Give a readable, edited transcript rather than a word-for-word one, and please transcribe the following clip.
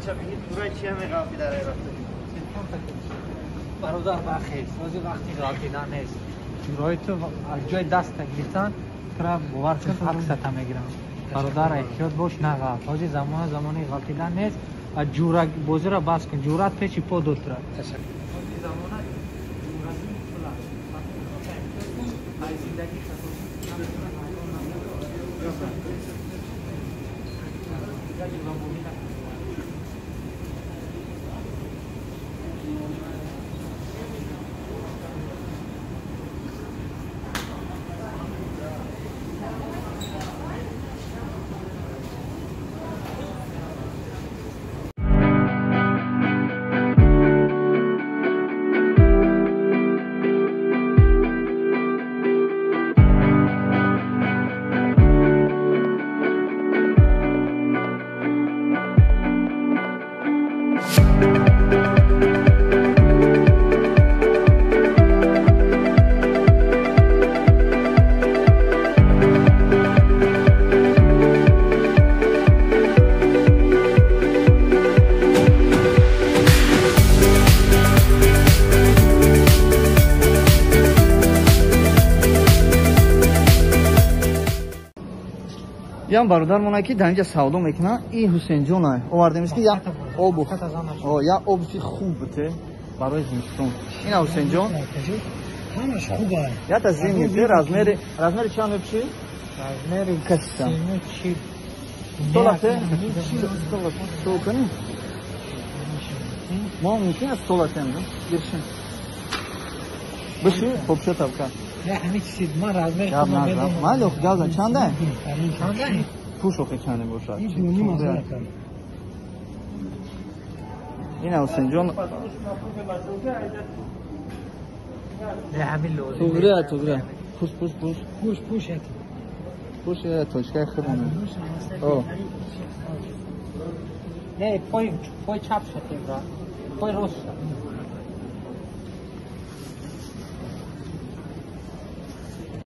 بچه بگید جورای چی همه غلطی در رفته برادر بخیر روزی وقتی غلطیدن نیست جورای تو از جای دست گرفتن کرا باور کن عکست میگیرم برادر احتیاط باش نغلط روزی زمانی غلطیدن نیست از جورا بازی را بس کن جورات پیچی پا دوتره تشکر روزی زمانه جورازی پلا ای زندگی یام برادر مونه که در اینجا سودا میکنه این حسین جون های آوردیم که یا آب خوب بوده برای زمستون این حسین جون همش خوبه یا تا زمین رزمری چند میشه رزمری کشتا چی طولته تو کنی ما ممکن است طولته گرشن بشی خوب شد طبقه نه همه چیز من رزمری گاب نزد مالو گازن چنده چنده پوش اوکی چنده باشد این دونی مزه کنه این حسین جون نه همین لوزی توگره پوش توشکای خیلی نه پای چپ شد پای راست شد